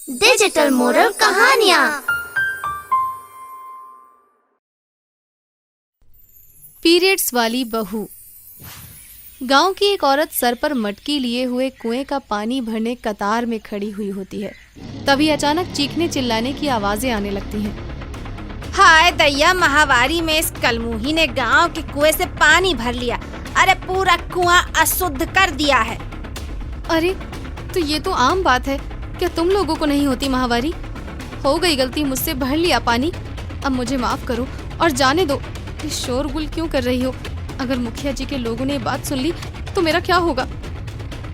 Digital moral कहानियाँ। Periods वाली बहू। गांव की एक औरत सर पर मटकी लिए हुए कुएं का पानी भरने कतार में खड़ी हुई होती है। तभी अचानक चीखने चिल्लाने की आवाजें आने लगती हैं। हाय दैया, महावारी में इस कलमुही ने गांव के कुएं से पानी भर लिया। अरे पूरा कुआं अशुद्ध कर दिया है। अरे तो ये तो आम बात है, क्या तुम लोगों को नहीं होती महावारी? हो गई गलती, मुझसे भर लिया पानी, अब मुझे माफ करो और जाने दो। ये शोरगुल क्यों कर रही हो? अगर मुखिया जी के लोगों ने ये बात सुन ली तो मेरा क्या होगा?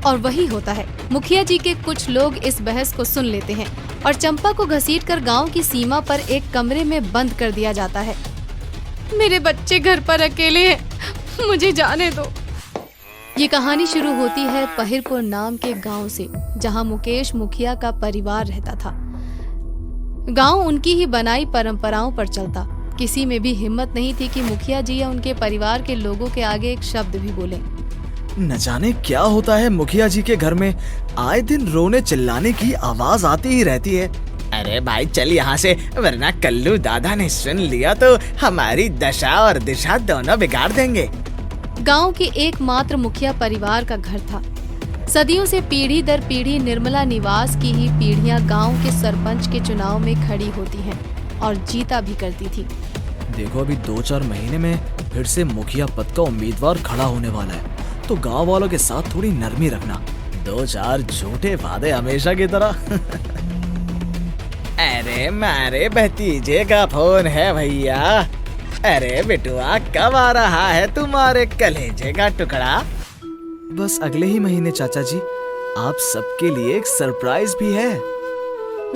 और वही होता है, मुखिया जी के कुछ लोग इस बहस को सुन लेते हैं और चंपा को घसीटकर गांव की सीमा पर एक कमरे में बंद कर दिया जाता है। मेरे बच्चे घर पर अकेले हैं, मुझे जाने दो। ये कहानी शुरू होती है पहिरपुर नाम के गांव से, जहां मुकेश मुखिया का परिवार रहता था। गांव उनकी ही बनाई परंपराओं पर चलता। किसी में भी हिम्मत नहीं थी कि मुखिया जी या उनके परिवार के लोगों के आगे एक शब्द भी बोले। न जाने क्या होता है मुखिया जी के घर में, आए दिन रोने चिल्लाने की आवाज आती ही रहती है। अरे भाई चल यहाँ से, वरना कल्लू दादा ने सुन लिया तो हमारी दशा और दिशा दोनों बिगाड़ देंगे। गांव के एकमात्र मुखिया परिवार का घर था। सदियों से पीढ़ी दर पीढ़ी निर्मला निवास की ही पीढ़ियां गांव के सरपंच के चुनाव में खड़ी होती हैं और जीता भी करती थी। देखो अभी 2-4 महीने में फिर से मुखिया पद का उम्मीदवार खड़ा होने वाला है, तो गांव वालों के साथ थोड़ी नरमी रखना। 2-4 झूठे वादे हमेशा की तरह। अरे मारे भतीजे का फोन है भैया। अरे बिटुआ, कब आ रहा है तुम्हारे कलेजे का टुकड़ा? बस अगले ही महीने चाचा जी, आप सबके लिए एक सरप्राइज भी है।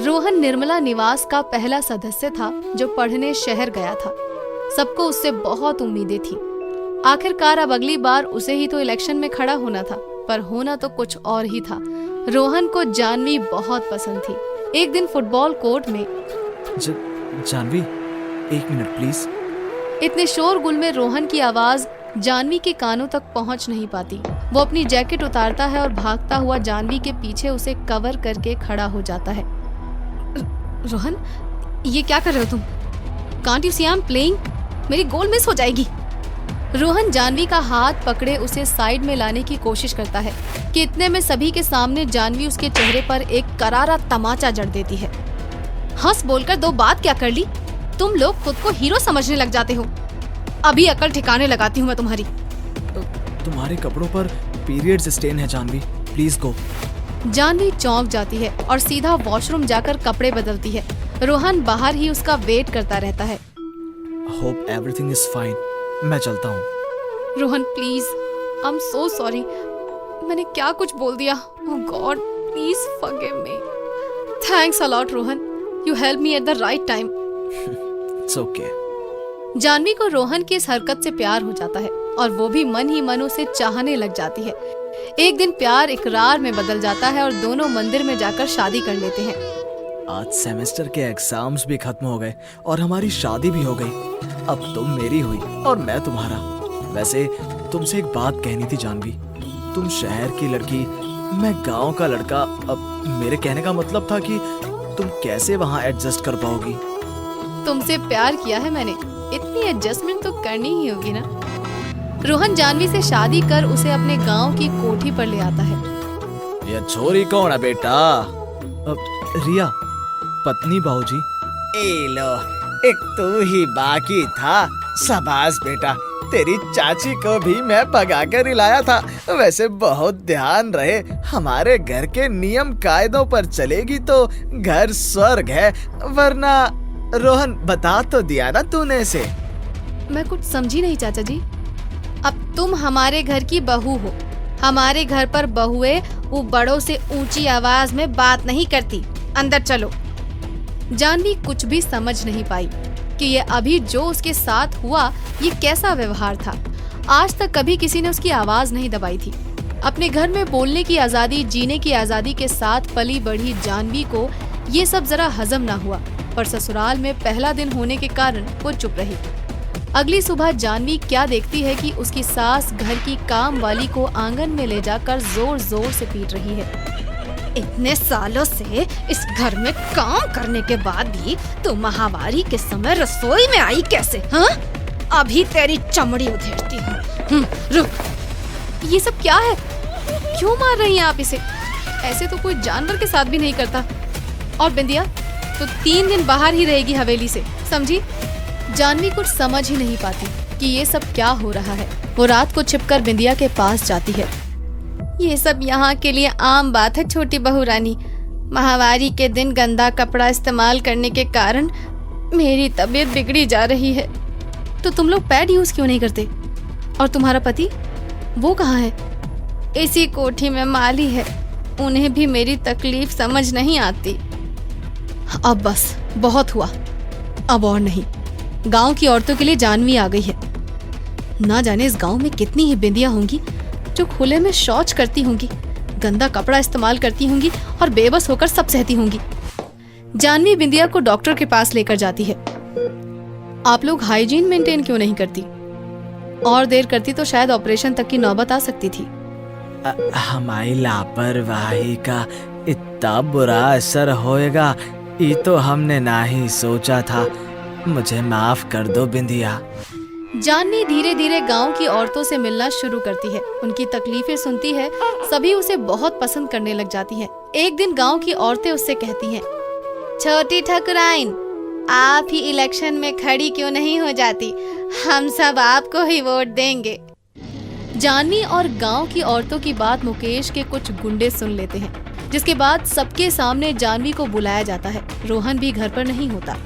रोहन निर्मला निवास का पहला सदस्य था जो पढ़ने शहर गया था। सबको उससे बहुत उम्मीदें थी। आखिरकार अब अगली बार उसे ही तो इलेक्शन में खड़ा होना था, पर होना तो कुछ और ही था। रोहन को जानवी बहुत पसंद थी। एक दिन फुटबॉल कोर्ट में जानवी, 1 मिनट प्लीज। इतने शोरगुल में रोहन की आवाज जानवी के कानों तक पहुंच नहीं पाती। वो अपनी जैकेट उतारता है और भागता हुआ जानवी के पीछे उसे कवर करके खड़ा हो जाता है। रोहन, ये क्या कर रहे हो तुम? Can't you see I am playing? मेरी गोल मिस हो जाएगी। रोहन जानवी का हाथ पकड़े उसे साइड में लाने की कोशिश करता है कि इतने में सभी के सामने जानवी उसके चेहरे पर एक करारा तमाचा जड़ देती है। हंस बोलकर 2 बात क्या कर ली? तुम लोग खुद को हीरो समझने लग जाते हो। अभी अकल ठिकाने लगाती हूँ मैं तुम्हारी। तुम्हारे कपड़ों पर पीरियड्स स्टेन है जानवी, प्लीज गो। जानवी चौंक जाती है और सीधा वॉशरूम जाकर कपड़े बदलती है। रोहन बाहर ही उसका वेट करता रहता है। होप एवरीथिंग इज फाइन, मैं चलता हूँ। Rohan please, I am so sorry. मैंने क्या कुछ बोल दिया? Oh God, please forgive me. Thanks a lot Rohan, you help me at the right time. It's okay. Jhanvi को रोहन की इस हरकत से प्यार हो जाता है और वो भी मन ही मन उसे चाहने लग जाती है। एक दिन प्यार इकरार में बदल जाता है और दोनों मंदिर में जाकर शादी कर लेते हैं। आज सेमेस्टर के एग्जाम्स भी खत्म हो गए और हमारी शादी भी हो गई। अब तुम मेरी हुई और मैं तुम्हारा। वैसे तुमसे एक बात कहनी थी जानवी। तुम शहर की लड़की, मैं गांव का लड़का। अब मेरे कहने का मतलब था कि तुम कैसे वहाँ एडजस्ट कर पाओगी? तुमसे प्यार किया है मैंने, इतनी एडजस्टमेंट तो करनी ही होगी ना। रोहन जानवी से शादी कर उसे अपने गांव की कोठी पर ले आता है। ये छोरी कौन है बेटा? रिया, पत्नी बाबूजी। ए लो, एक तू ही बाकी था। शाबाश बेटा, तेरी चाची को भी मैं भगा कर लाया था। वैसे बहुत ध्यान रहे, हमारे घर के नियम कायदों पर चलेगी तो घर स्वर्ग है, वरना। रोहन, बता तो दिया ना तूने इसे। मैं कुछ समझी नहीं चाचा जी। अब तुम हमारे घर की बहू हो। हमारे घर पर बहुएं वो बड़ों से ऊंची आवाज में बात नहीं करती। अंदर चलो। जानवी कुछ भी समझ नहीं पाई कि ये अभी जो उसके साथ हुआ ये कैसा व्यवहार था। आज तक कभी किसी ने उसकी आवाज नहीं दबाई थी। अपने घर में बोलने की आजादी, जीने की आजादी के साथ पली बढ़ी जानवी को ये सब जरा हजम ना हुआ, पर ससुराल में पहला दिन होने के कारण वो चुप रही। अगली सुबह जानवी क्या देखती है कि उसकी सास घर की काम वाली को आंगन में ले जाकर जोर जोर से पीट रही है। इतने सालों से इस घर में काम करने के बाद भी तू माहवारी के समय रसोई में आई कैसे? हाँ, अभी तेरी चमड़ी उधेड़ती हूँ। रुक। ये सब क्या है? क्यों मार रही हैं आप इसे? ऐसे तो कोई जानवर के साथ भी नहीं करता। और बिंदिया तो 3 दिन बाहर ही रहेगी हवेली से, समझी? जानवी कुछ समझ ही नहीं पाती कि ये सब क्या हो रहा है। वो रात को छिपकर बिंदिया के पास जाती है। ये सब यहाँ के लिए आम बात है छोटी बहू रानी। माहवारी के दिन गंदा कपड़ा इस्तेमाल करने के कारण मेरी तबीयत बिगड़ी जा रही है। तो तुम लोग पैड यूज क्यों नहीं करते? और तुम्हारा पति वो कहाँ है? इसी कोठी में माली है। उन्हें भी मेरी तकलीफ समझ नहीं आती। अब बस बहुत हुआ, अब और नहीं। गांव की औरतों के लिए जानवी आ गई है। ना जाने इस गांव में कितनी ही बिंदियां होंगी जो खुले में शौच करती होंगी, गंदा कपड़ा इस्तेमाल करती होंगी और बेबस होकर सब सहती होंगी। जानवी बिंदिया को डॉक्टर के पास लेकर जाती है। आप लोग हाइजीन मेंटेन क्यों नहीं करती? और देर करती तो शायद ऑपरेशन तक की नौबत आ सकती थी। हमारी लापरवाही का इतना बुरा असर होएगा ये तो हमने ना ही सोचा था। मुझे माफ कर दो बिंदिया। जानवी धीरे धीरे गांव की औरतों से मिलना शुरू करती है। उनकी तकलीफें सुनती है। सभी उसे बहुत पसंद करने लग जाती हैं। एक दिन गांव की औरतें उससे कहती हैं, छोटी ठकुराइन, आप ही इलेक्शन में खड़ी क्यों नहीं हो जाती? हम सब आपको ही वोट देंगे। जानवी और गांव की औरतों की बात मुकेश के कुछ गुंडे सुन लेते हैं, जिसके बाद सबके सामने जानवी को बुलाया जाता है। रोहन भी घर पर नहीं होता।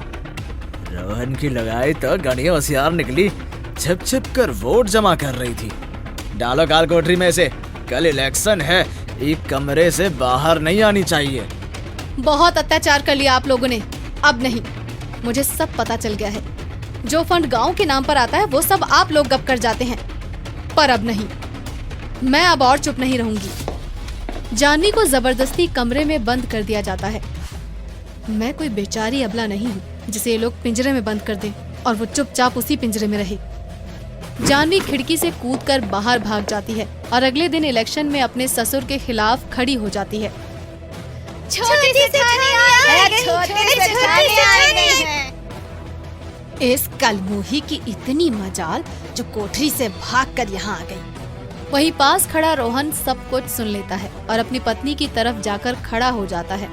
रोहन की लगाई तो घनी होशियार निकली, छिप छिप कर वोट जमा कर रही थी। डालो काल कोठरी में से, कल इलेक्शन है, एक कमरे से बाहर नहीं आनी चाहिए। बहुत अत्याचार कर लिया आप लोगों ने, अब नहीं। मुझे सब पता चल गया है। जो फंड गांव के नाम पर आता है वो सब आप लोग गप कर जाते हैं, पर अब नहीं। मैं अब और चुप नहीं रहूंगी। जानवी को जबरदस्ती कमरे में बंद कर दिया जाता है। मैं कोई बेचारी अबला नहीं हूँ जिसे ये लोग पिंजरे में बंद कर दें और वो चुपचाप उसी पिंजरे में रहे। जानवी खिड़की से कूदकर बाहर भाग जाती है और अगले दिन इलेक्शन में अपने ससुर के खिलाफ खड़ी हो जाती है। इस कलमुही की इतनी मजाल जो कोठरी से भागकर यहाँ आ गई। वहीं पास खड़ा रोहन सब कुछ सुन लेता है और अपनी पत्नी की तरफ जाकर खड़ा हो जाता है।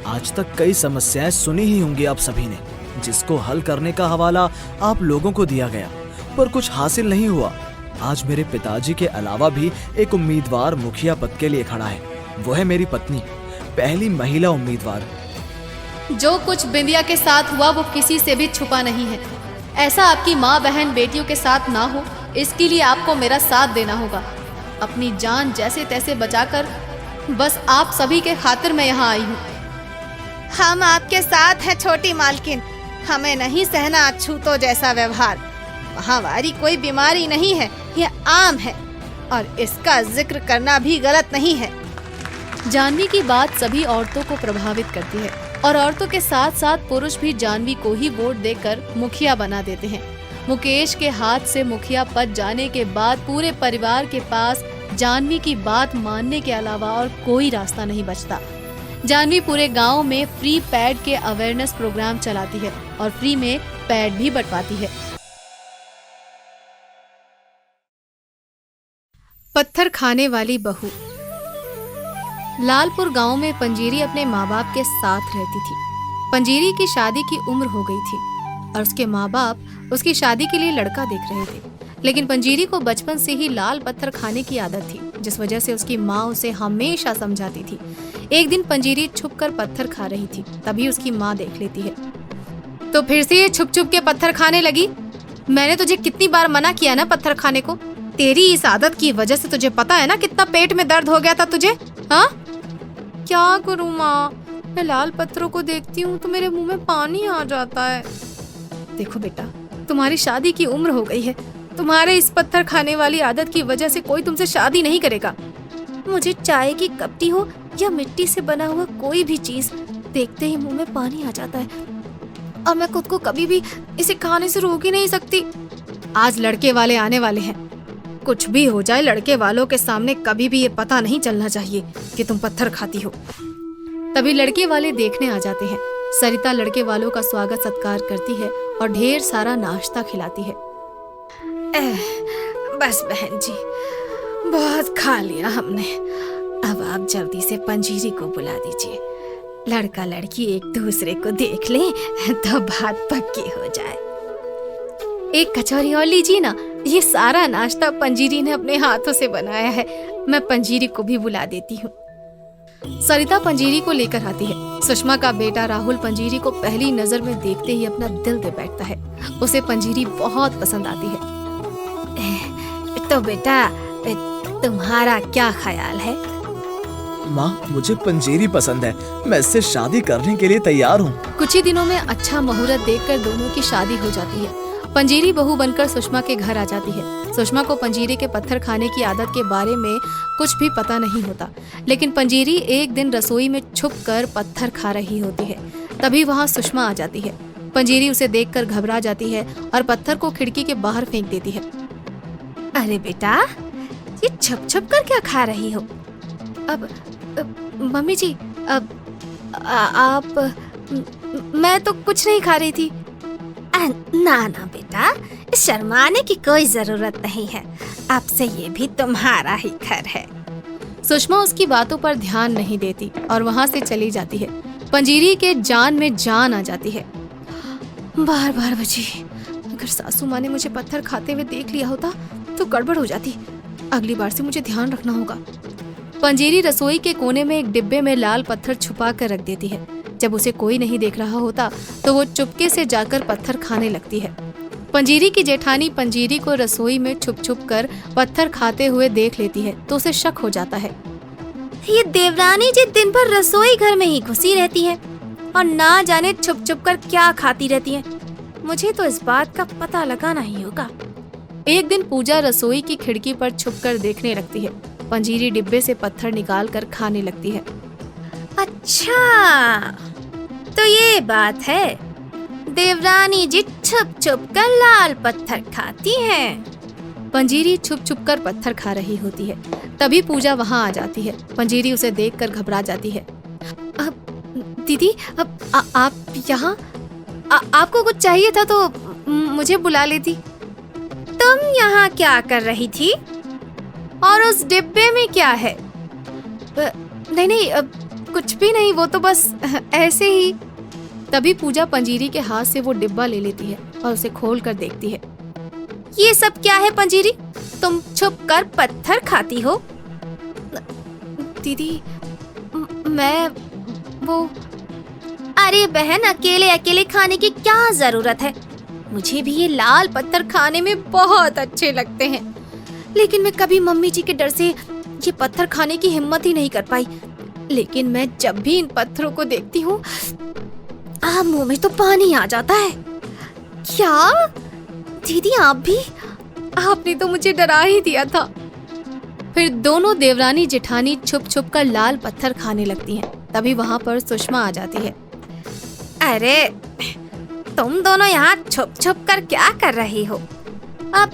आज तक कई समस्याएं सुनी ही होंगी आप सभी ने, जिसको हल करने का हवाला आप लोगों को दिया गया, पर कुछ हासिल नहीं हुआ। आज मेरे पिताजी के अलावा भी एक उम्मीदवार मुखिया पद के लिए खड़ा है। वो है मेरी पत्नी, पहली महिला उम्मीदवार। जो कुछ बिंदिया के साथ हुआ वो किसी से भी छुपा नहीं है। ऐसा आपकी माँ बहन बेटियों के साथ ना हो, इसके लिए आपको मेरा साथ देना होगा। अपनी जान जैसे तैसे बचाकर बस आप सभी के खातिर मैं यहाँ आई हूँ। हम आपके साथ हैं छोटी मालकिन। हमें नहीं सहना अछूतों जैसा व्यवहार। माहवारी कोई बीमारी नहीं है, यह आम है और इसका जिक्र करना भी गलत नहीं है। जानवी की बात सभी औरतों को प्रभावित करती है और औरतों के साथ साथ पुरुष भी जानवी को ही वोट देकर मुखिया बना देते हैं। मुकेश के हाथ से मुखिया पद जाने के बाद पूरे परिवार के पास जानवी की बात मानने के अलावा और कोई रास्ता नहीं बचता। जानवी पूरे गांव में फ्री पैड के अवेयरनेस प्रोग्राम चलाती है और फ्री में पैड भी बंटवाती है। पत्थर खाने वाली बहू। लालपुर गांव में पंजीरी अपने माँ बाप के साथ रहती थी। पंजीरी की शादी की उम्र हो गई थी और उसके माँ बाप उसकी शादी के लिए लड़का देख रहे थे, लेकिन पंजीरी को बचपन से ही लाल पत्थर खाने की आदत थी, जिस वजह से उसकी माँ उसे हमेशा समझाती थी। एक दिन पंजीरी छुपकर पत्थर खा रही थी, तभी उसकी माँ देख लेती है। तो फिर से ये छुप छुप के पत्थर खाने लगी? मैंने तुझे कितनी बार मना किया ना पत्थर खाने को। तेरी इस आदत की वजह से तुझे पता है ना कितना पेट में दर्द हो गया था तुझे। हाँ, क्या करूँ माँ, मैं लाल पत्थरों को देखती हूँ तो मेरे मुंह में पानी आ जाता है। देखो बेटा, तुम्हारी शादी की उम्र हो गई है। तुम्हारे इस पत्थर खाने वाली आदत की वजह से कोई तुमसे शादी नहीं करेगा। मुझे चाय की कपटी हो या मिट्टी से बना हुआ कोई भी चीज देखते ही मुंह में पानी आ जाता है और मैं खुद को कभी भी इसे खाने से रोक ही नहीं सकती। आज लड़के वाले आने वाले हैं। कुछ भी हो जाए, लड़के वालों के सामने कभी भी ये पता नहीं चलना चाहिए कि तुम पत्थर खाती हो। तभी लड़के वाले देखने आ जाते हैं। सरिता लड़के वालों का स्वागत सत्कार करती है और ढेर सारा नाश्ता खिलाती है। बस बहन जी, बहुत खा लिया हमने। अब आप जल्दी से पंजीरी को बुला दीजिए। लड़का लड़की एक दूसरे को देख लें तो बात पक्की हो जाए। एक कचौरी और लीजिए ना। ये सारा नाश्ता पंजीरी ने अपने हाथों से बनाया है। मैं पंजीरी को भी बुला देती हूँ। सरिता पंजीरी को लेकर आती है। सुषमा का बेटा राहुल पंजीरी को पहली नजर में देखते ही अपना दिल दे बैठता है। उसे पंजीरी बहुत पसंद आती है। तो बेटा, तुम्हारा क्या ख्याल है? माँ, मुझे पंजीरी पसंद है। मैं इससे शादी करने के लिए तैयार हूँ। कुछ ही दिनों में अच्छा मुहूर्त देखकर दोनों की शादी हो जाती है। पंजीरी बहू बनकर सुषमा के घर आ जाती है। सुषमा को पंजीरी के पत्थर खाने की आदत के बारे में कुछ भी पता नहीं होता, लेकिन पंजीरी एक दिन रसोई में छुपकर पत्थर खा रही होती है। तभी वहाँ सुषमा आ जाती है। पंजीरी उसे देखकर घबरा जाती है और पत्थर को खिड़की के बाहर फेंक देती है। अरे बेटा, ये छुप छुप कर क्या खा रही हो? अब मम्मी जी, अब आप मैं तो कुछ नहीं खा रही थी। ना ना बेटा, शर्माने की कोई जरूरत नहीं है। अब से ये भी तुम्हारा ही घर है। सुषमा उसकी बातों पर ध्यान नहीं देती और वहाँ से चली जाती है। पंजीरी के जान में जान आ जाती है। बार बार बची, अगर सासू माँ ने मुझे पत्थर खाते हुए देख लिया होता तो गड़बड़ हो जाती। अगली बार से मुझे ध्यान रखना होगा। पंजीरी रसोई के कोने में एक डिब्बे में लाल पत्थर छुपा कर रख देती है। जब उसे कोई नहीं देख रहा होता तो वो चुपके से जाकर पत्थर खाने लगती है। पंजीरी की जेठानी पंजीरी को रसोई में छुप छुप कर पत्थर खाते हुए देख लेती है तो उसे शक हो जाता है। ये देवरानी जी दिन भर रसोई घर में ही घुसी रहती है और ना जाने छुप छुप कर क्या खाती रहती है। मुझे तो इस बात का पता लगाना ही होगा। एक दिन पूजा रसोई की खिड़की पर छुपकर देखने लगती है। पंजीरी डिब्बे से पत्थर निकाल कर खाने लगती है। अच्छा, तो ये बात है, देवरानी जी छुप छुप कर लाल पत्थर खाती हैं। पंजीरी छुप छुप कर पत्थर खा रही होती है। तभी पूजा वहाँ आ जाती है। पंजीरी उसे देखकर घबरा जाती है। अब दीदी, अब आप यहाँ? आपको कुछ चाहिए था तो मुझे बुला लेती। तुम यहाँ क्या कर रही थी? और उस डिब्बे में क्या है? नहीं, अब कुछ भी नहीं, वो तो बस ऐसे ही। तभी पूजा पंजीरी के हाथ से वो डिब्बा ले लेती है और उसे खोल कर देखती है। ये सब क्या है पंजीरी? तुम छुप कर पत्थर खाती हो? दीदी, मैं वो। अरे बहन, अकेले अकेले खाने की क्या जरूरत है? मुझे भी ये लाल पत्थर खाने में बहुत अच्छे लगते हैं, लेकिन मैं कभी मम्मी जी के डर से ये पत्थर खाने की हिम्मत ही नहीं कर पाई। लेकिन मैं जब भी इन पत्थरों को देखती हूँ, मुंह में तो पानी आ जाता है। क्या दीदी, आप भी? आपने तो मुझे डरा ही दिया था। फिर दोनों देवरानी जेठानी छुप छुप कर लाल पत्थर खाने लगती हैं। तभी वहाँ पर सुषमा आ जाती है। अरे तुम दोनों यहाँ छुप छुप कर क्या कर रही हो? अब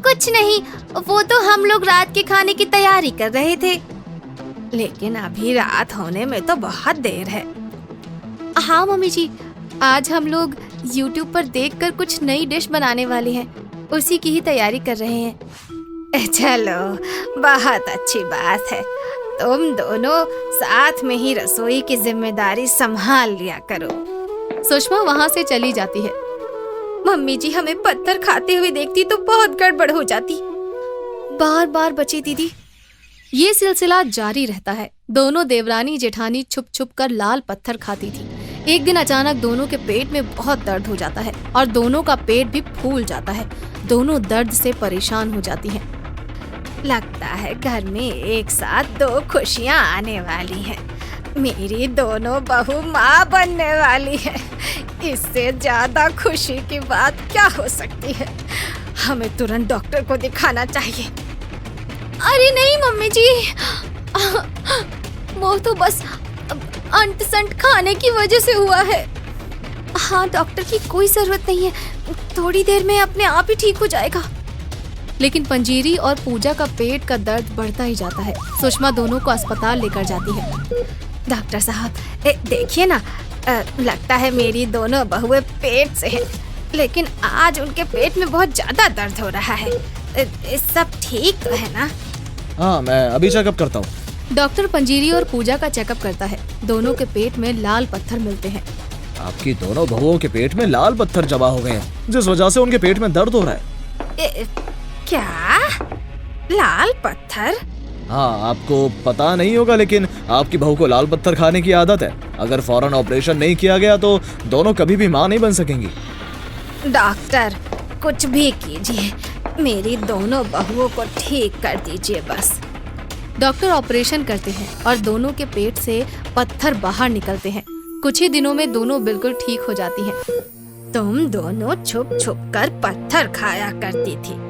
कुछ नहीं, वो तो हम लोग रात के खाने की तैयारी कर रहे थे। लेकिन अभी रात होने में तो बहुत देर है। हाँ मम्मी जी, आज हम लोग YouTube पर देखकर कुछ नई डिश बनाने वाले हैं, उसी की ही तैयारी कर रहे हैं। चलो, बहुत अच्छी बात है। तुम दोनों साथ में ही रसोई की जिम्मेदारी संभाल लिया करो। सुषमा वहाँ से चली जाती है। मम्मी जी हमें पत्थर खाते हुए देखती तो बहुत गड़बड़ हो जाती। बार बार बची दीदी। ये सिलसिला जारी रहता है। दोनों देवरानी जेठानी छुप छुप कर लाल पत्थर खाती थी। एक दिन अचानक दोनों के पेट में बहुत दर्द हो जाता है और दोनों का पेट भी फूल जाता है। दोनों दर्द से परेशान हो जाती हैं। लगता है घर में एक साथ दो खुशियां आने वाली हैं। मेरी दोनों बहू माँ बनने वाली है। इससे ज्यादा खुशी की बात क्या हो सकती है? हमें तुरंत डॉक्टर को दिखाना चाहिए। अरे नहीं मम्मी जी, वो तो बस अंट संट खाने की वजह से हुआ है। हाँ, डॉक्टर की कोई जरूरत नहीं है, थोड़ी देर में अपने आप ही ठीक हो जाएगा। लेकिन पंजीरी और पूजा का पेट का दर्द बढ़ता ही जाता है। सुषमा दोनों को अस्पताल लेकर जाती है। डॉक्टर साहब, देखिए ना, लगता है मेरी दोनों बहुएं पेट से हैं, लेकिन आज उनके पेट में बहुत ज्यादा दर्द हो रहा है। सब ठीक तो है ना? हाँ, मैं अभी चेकअप करता हूँ। डॉक्टर पंजीरी और पूजा का चेकअप करता है। दोनों के पेट में लाल पत्थर मिलते हैं। आपकी दोनों बहुओं के पेट में लाल पत्थर जमा हो गए हैं, जिस वजह से उनके पेट में दर्द हो रहा है। क्या? लाल पत्थर? हाँ, आपको पता नहीं होगा, लेकिन आपकी बहू को लाल पत्थर खाने की आदत है। अगर फौरन ऑपरेशन नहीं किया गया तो दोनों कभी भी माँ नहीं बन सकेंगी। डॉक्टर, कुछ भी कीजिए, मेरी दोनों बहुओं को ठीक कर दीजिए बस। डॉक्टर ऑपरेशन करते हैं और दोनों के पेट से पत्थर बाहर निकलते हैं। कुछ ही दिनों में दोनों बिल्कुल ठीक हो जाती हैं। तुम दोनों छुप छुप कर पत्थर खाया करती थी।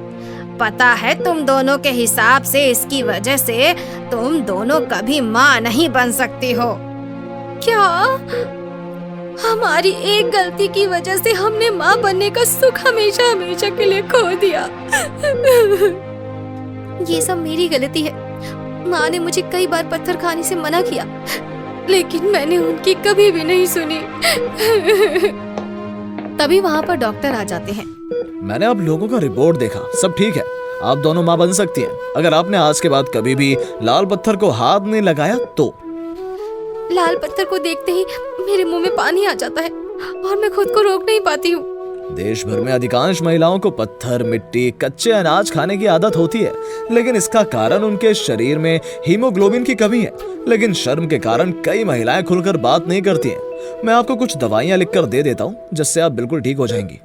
पता है, तुम दोनों के हिसाब से इसकी वजह से तुम दोनों कभी माँ नहीं बन सकती हो। क्या? हमारी एक गलती की वजह से हमने माँ बनने का सुख हमेशा हमेशा के लिए खो दिया। ये सब मेरी गलती है। माँ ने मुझे कई बार पत्थर खाने से मना किया, लेकिन मैंने उनकी कभी भी नहीं सुनी। तभी वहाँ पर डॉक्टर आ जाते हैं। मैंने आप लोगों का रिपोर्ट देखा, सब ठीक है। आप दोनों माँ बन सकती हैं, अगर आपने आज के बाद कभी भी लाल पत्थर को हाथ नहीं लगाया तो। लाल पत्थर को देखते ही मेरे मुंह में पानी आ जाता है और मैं खुद को रोक नहीं पाती हूँ। देश भर में अधिकांश महिलाओं को पत्थर, मिट्टी, कच्चे अनाज खाने की आदत होती है, लेकिन इसका कारण उनके शरीर में हीमोग्लोबिन की कमी है। लेकिन शर्म के कारण कई महिलाएं खुलकर बात नहीं करती हैं। मैं आपको कुछ दवाइयाँ लिखकर दे देता हूँ, जिससे आप बिल्कुल ठीक हो जाएंगी।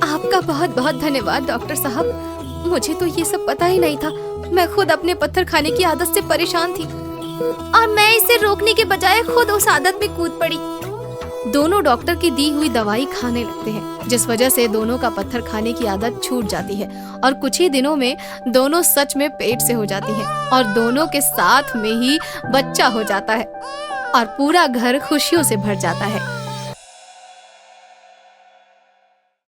आपका बहुत बहुत धन्यवाद डॉक्टर साहब। मुझे तो ये सब पता ही नहीं था। मैं खुद अपने पत्थर खाने की आदत से परेशान थी और मैं इसे रोकने के बजाय खुद उस आदत में कूद पड़ी। दोनों डॉक्टर की दी हुई दवाई खाने लगते हैं, जिस वजह से दोनों का पत्थर खाने की आदत छूट जाती है और कुछ ही दिनों में दोनों सच में पेट से हो जाती हैं और दोनों के साथ में ही बच्चा हो जाता है और पूरा घर खुशियों से भर जाता है।